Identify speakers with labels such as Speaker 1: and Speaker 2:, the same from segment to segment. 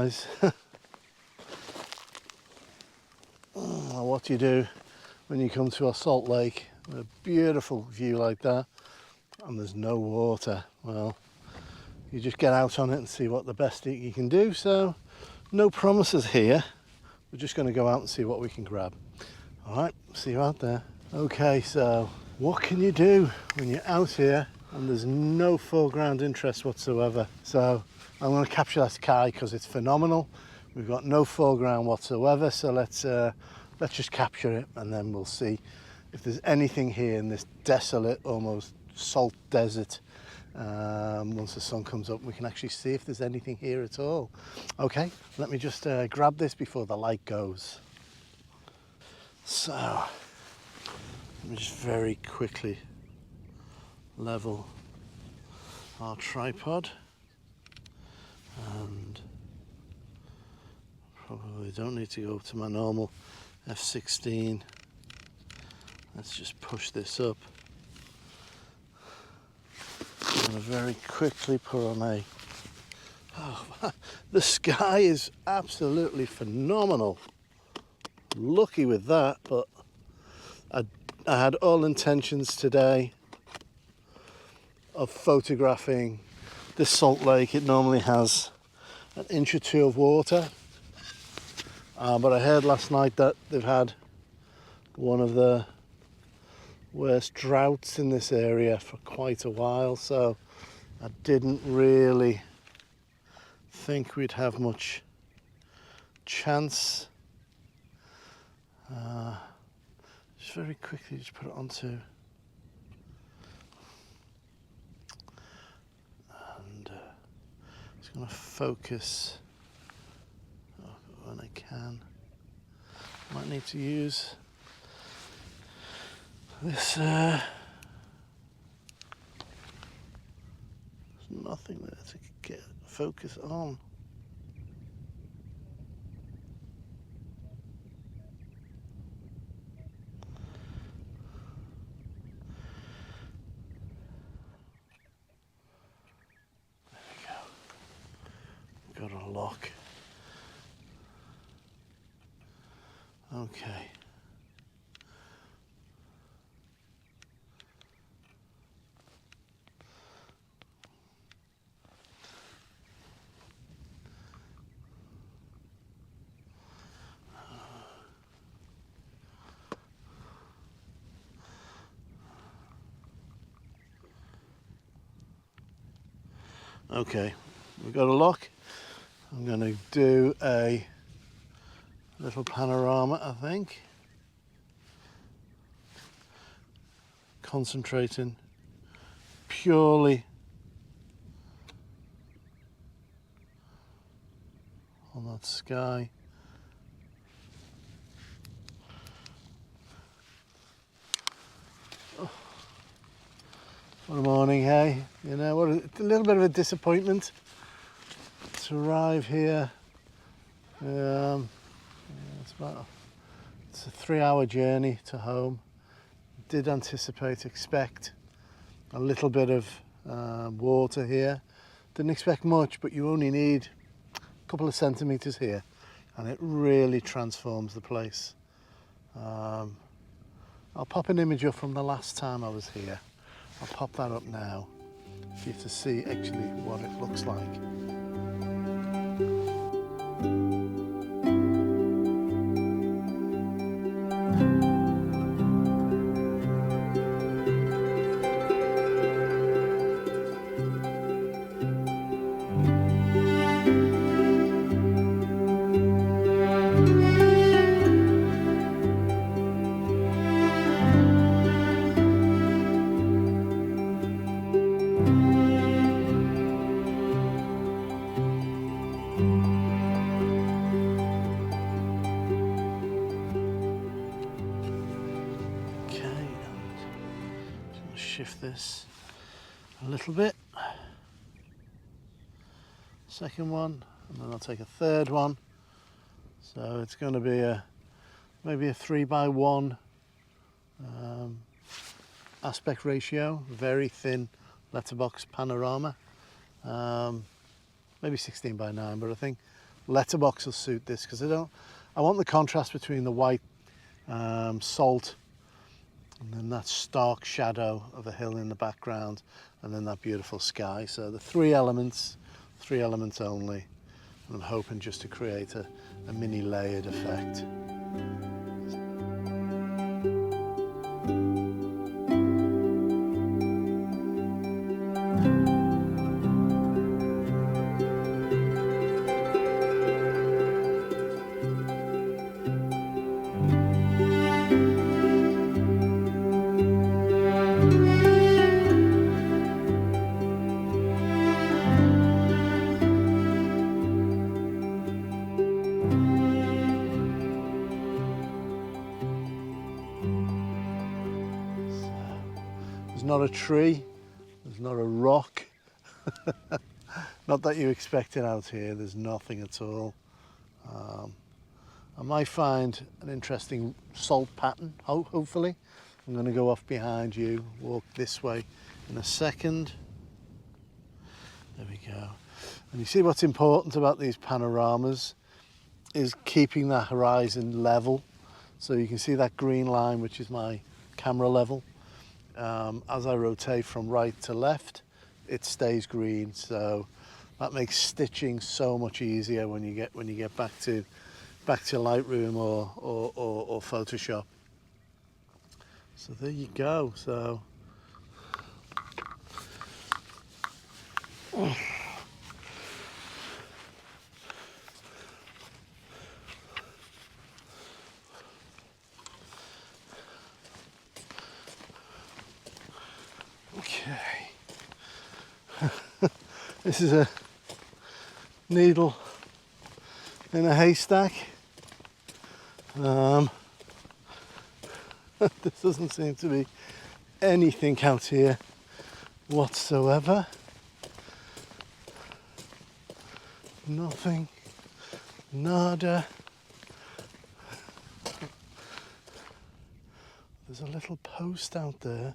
Speaker 1: guys. What you do when you come to a salt lake with a beautiful view like that and there's no water, well, you just get out on it and see what the best you can do. So no promises here, we're just going to go out and see what we can grab. All right, see you out there. Okay, so what can you do when you're out here and there's no foreground interest whatsoever? So I'm going to capture that sky because it's phenomenal. We've got no foreground whatsoever, so let's just capture it and then we'll see if there's anything here in this desolate, almost salt desert. Once the sun comes up, we can actually see if there's anything here at all. Okay, let me just grab this before the light goes. So, let me just very quickly level our tripod, and probably don't need to go up to my normal f16. Let's just push this up. I'm going to very quickly put on a... Oh, the sky is absolutely phenomenal. Lucky with that, but I had all intentions today of photographing this salt lake. It normally has an inch or two of water, but I heard last night that they've had one of the worst droughts in this area for quite a while, so I didn't really think we'd have much chance. Just very quickly just put it onto, and just going to focus when I can. Might need to use this, there's nothing there to get focus on. Got a lock. Okay. Okay, we've got a lock. I'm going to do a little panorama, I think. Concentrating purely on that sky. Oh, what a morning, hey? You know, what a little bit of a disappointment to arrive here. It's a 3-hour journey to home. Did expect a little bit of water here. Didn't expect much, but you only need a couple of centimeters here and it really transforms the place. I'll pop an image up from the last time I was here. I'll pop that up now for you to see actually what it looks like. Shift this a little bit. Second one, and then I'll take a third one. So it's going to be maybe a 3:1 aspect ratio, very thin letterbox panorama. Maybe 16:9, but I think letterbox will suit this, because I want the contrast between the white salt and then that stark shadow of a hill in the background, and then that beautiful sky. So the three elements only, and I'm hoping just to create a mini layered effect. There's not a tree, there's not a rock, not that you expect it out here, there's nothing at all. I might find an interesting salt pattern, hopefully. I'm going to go off behind you, walk this way in a second. There we go. And you see what's important about these panoramas is keeping that horizon level. So you can see that green line, which is my camera level. As I rotate from right to left, it stays green, so that makes stitching so much easier when you get back to Lightroom or Photoshop. So there you go. So okay. This is a needle in a haystack. There doesn't seem to be anything out here whatsoever. Nothing, nada. There's a little post out there.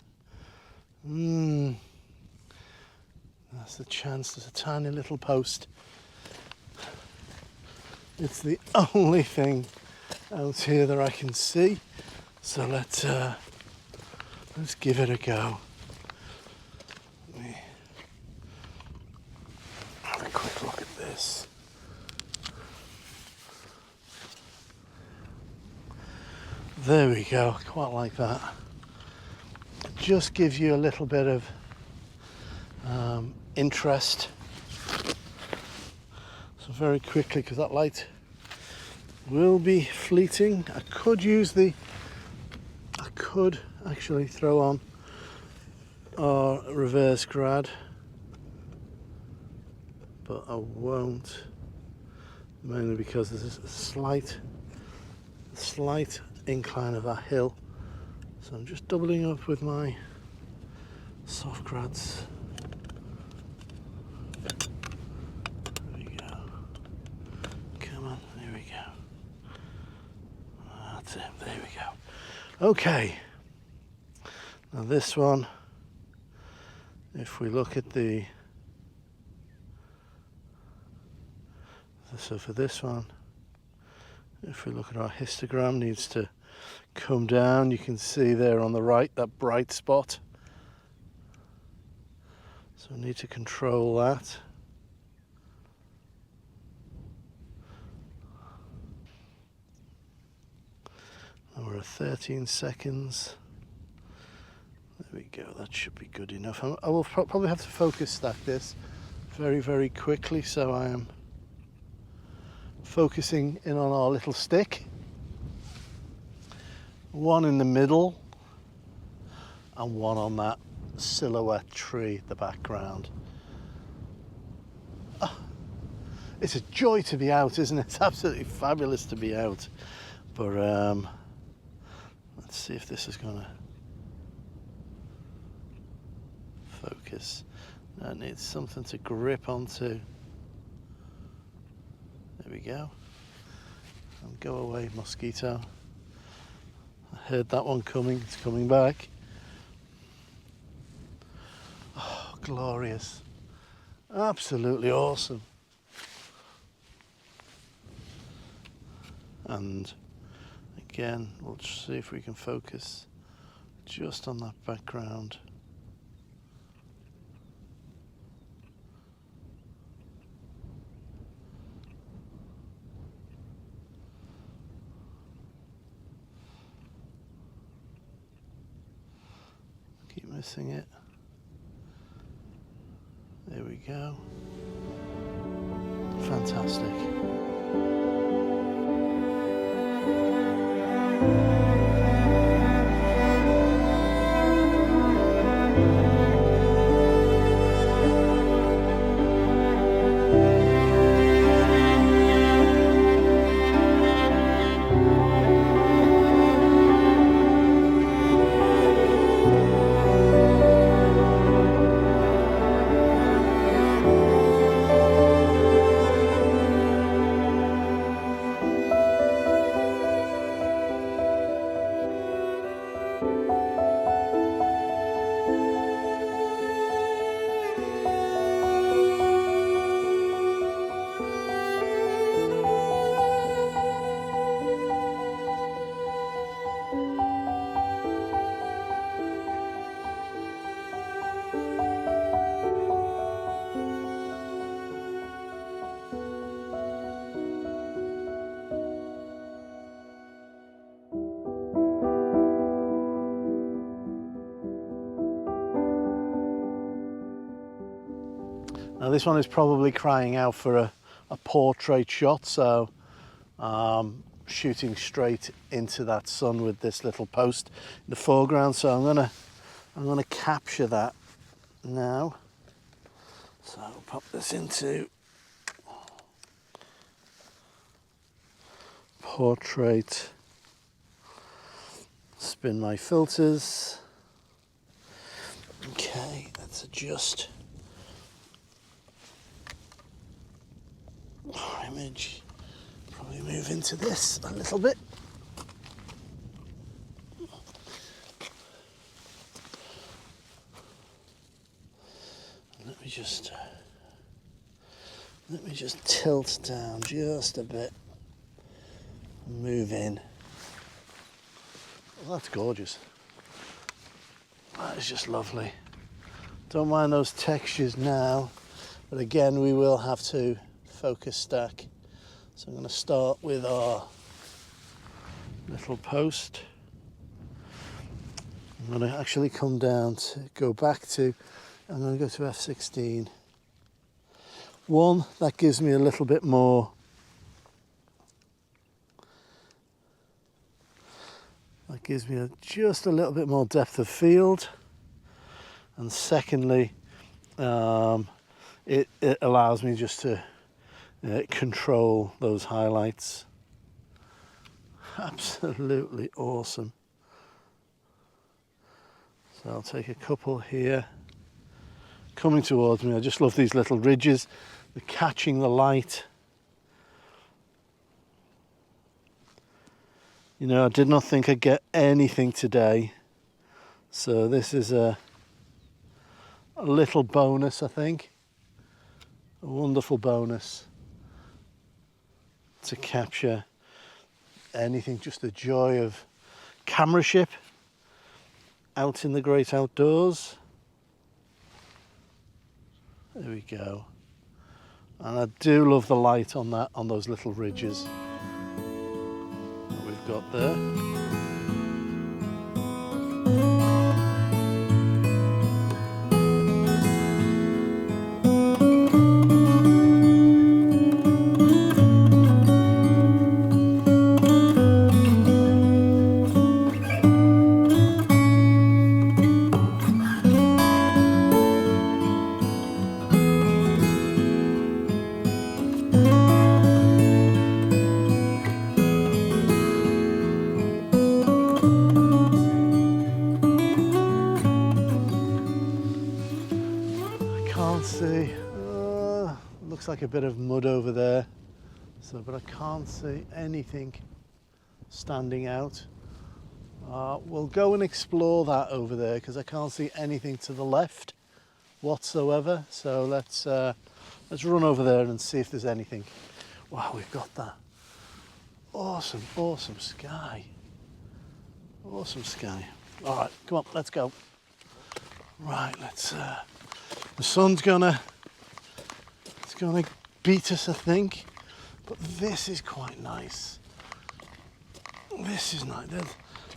Speaker 1: That's the chance. There's a tiny little post. It's the only thing out here that I can see. So let's give it a go. Let me have a quick look at this. There we go. Quite like that. It just gives you a little bit of interest. So very quickly, because that light will be fleeting. I could actually throw on our reverse grad, but I won't, mainly because there's a slight incline of that hill. So I'm just doubling up with my soft grads. There we go. Come on, there we go. That's it, there we go. Okay. Now this one, if we look at so for this one, if we look at our histogram, needs to come down. You can see there on the right that bright spot. So we need to control that. And we're at 13 seconds. There we go, that should be good enough. I will probably have to focus stack this very, very quickly, so I am focusing in on our little stick. One in the middle and one on that silhouette tree at the background. Oh, it's a joy to be out, isn't it? It's absolutely fabulous to be out. But let's see if this is gonna focus. That needs something to grip onto. There we go. And go away, mosquito. I heard that one coming. It's coming back. Oh, glorious. Absolutely awesome. And again, we'll just see if we can focus just on that background. Keep missing it. There we go. Fantastic. Now this one is probably crying out for a portrait shot, so shooting straight into that sun with this little post in the foreground. So I'm gonna capture that now. So I'll pop this into portrait, spin my filters. Okay, let's adjust our image. Probably move into this a little bit. Let me just tilt down just a bit and move in. Well, that's gorgeous. That is just lovely. Don't mind those textures now, but again we will have to focus stack. So I'm going to start with our little post. I'm going to actually come down to go back to, I'm going to go to F16. One, that gives me a little bit more, just a little bit more depth of field. And secondly, it allows me just to control those highlights. Absolutely awesome. So I'll take a couple here coming towards me. I just love these little ridges. They're catching the light. You know, I did not think I'd get anything today, so this is a little bonus, I think. A wonderful bonus to capture anything, just the joy of cameramanship out in the great outdoors. There we go. And I do love the light on that, on those little ridges that we've got there. Looks like a bit of mud over there, but I can't see anything standing out. We'll go and explore that over there because I can't see anything to the left whatsoever. So let's run over there and see if there's anything. Wow, we've got that awesome, awesome sky. Awesome sky. All right, come on, let's go. Right, let's. The sun's gonna beat us, I think. But this is quite nice. This is nice.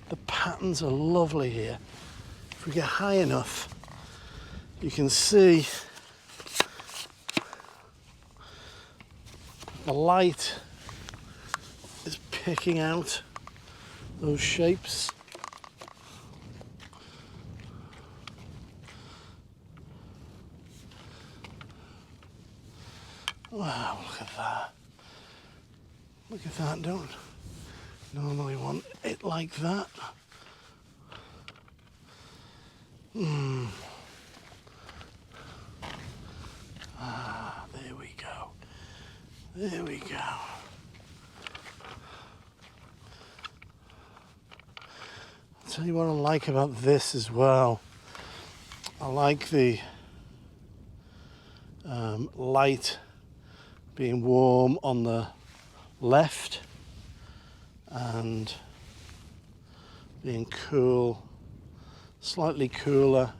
Speaker 1: The patterns are lovely here. If we get high enough, you can see the light is picking out those shapes. Wow, look at that. Look at that, don't normally want it like that. Ah, there we go. There we go. I'll tell you what I like about this as well. I like the light being warm on the left and being cool, slightly cooler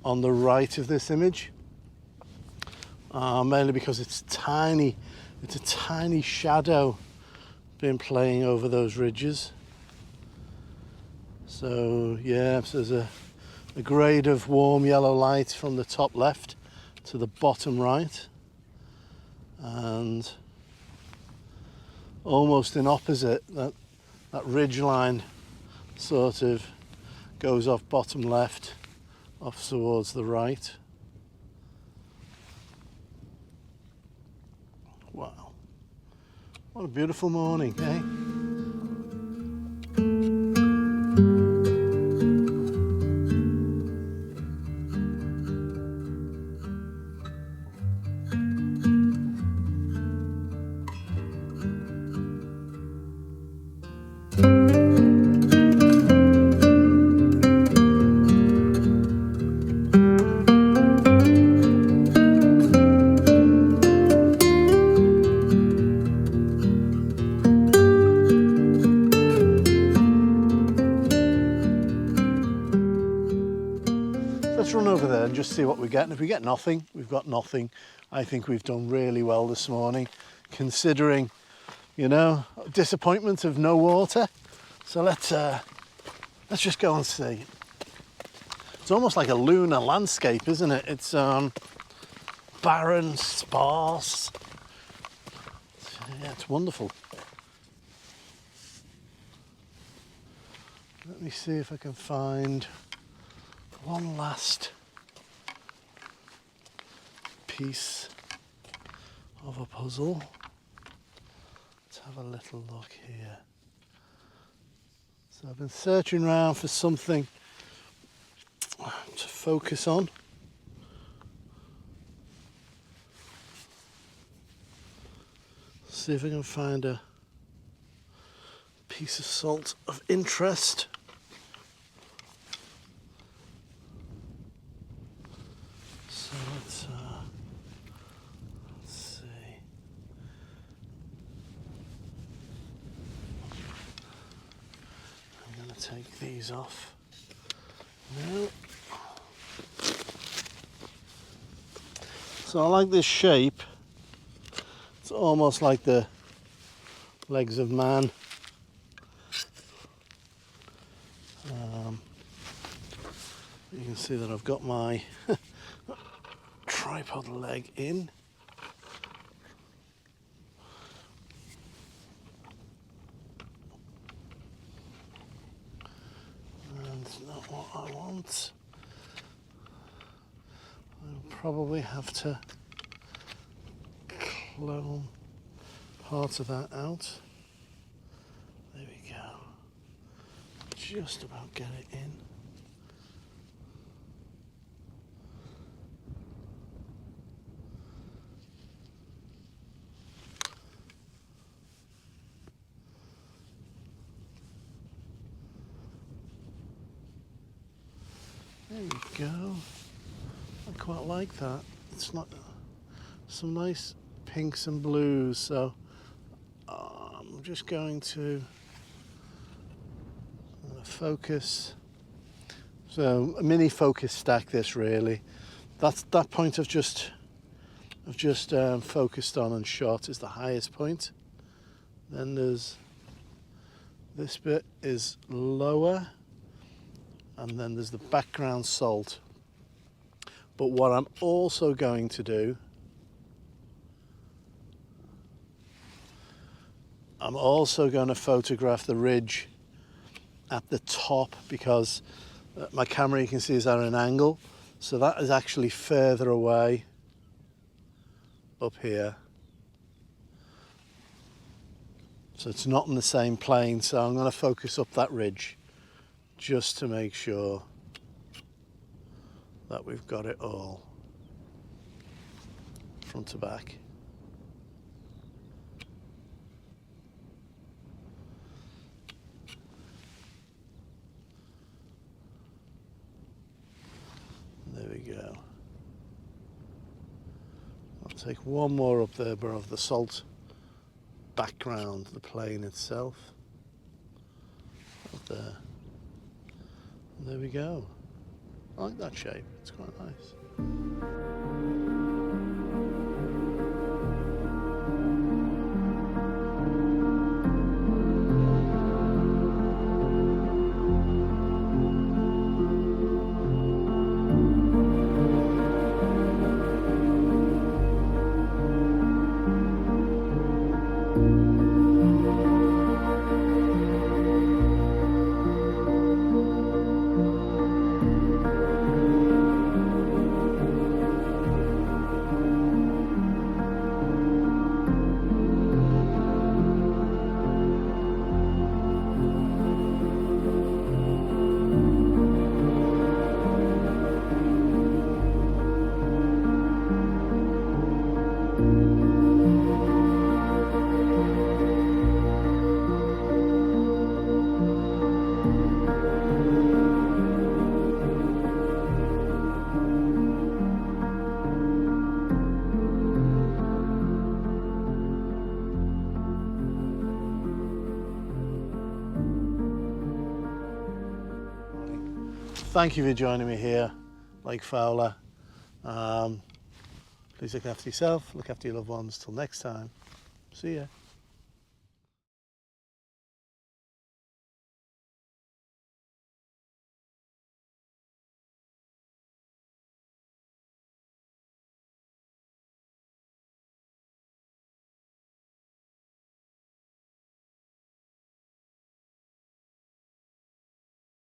Speaker 1: on the right of this image, mainly because it's tiny. It's a tiny shadow being playing over those ridges. So yeah, so there's a grade of warm yellow light from the top left to the bottom right, and almost in opposite, that ridge line sort of goes off bottom left off towards the right. Wow, what a beautiful morning, eh? Let's run over there and just see what we get. And if we get nothing, we've got nothing. I think we've done really well this morning, considering, you know, disappointment of no water. So let's just go and see. It's almost like a lunar landscape, isn't it? It's barren, sparse. Yeah, it's wonderful. Let me see if I can find one last piece of a puzzle. Let's have a little look here. So I've been searching around for something to focus on. See if I can find a piece of salt of interest. So let's see. I'm going to take these off now. So I like this shape. It's almost like the legs of man. You can see that I've got my tripod leg in. And it's not what I want. I'll probably have to clone part of that out. There we go. Just about get it in. There you go. I quite like that. It's not some nice pinks and blues, so I'm just going to focus. So a mini focus stack this really. That point I've just focused on and shot is the highest point. Then there's this bit is lower, and then there's the background salt. But what I'm also going to do, I'm also going to photograph the ridge at the top, because my camera, you can see, is at an angle. So that is actually further away up here. So it's not in the same plane. So I'm going to focus up that ridge just to make sure that we've got it all front to back. There we go. I'll take one more up there, but of the salt background, the plane itself. Up there. And there we go. I like that shape, it's quite nice. Thank you for joining me here, Lake Fowler. Please look after yourself, look after your loved ones. Till next time, see ya.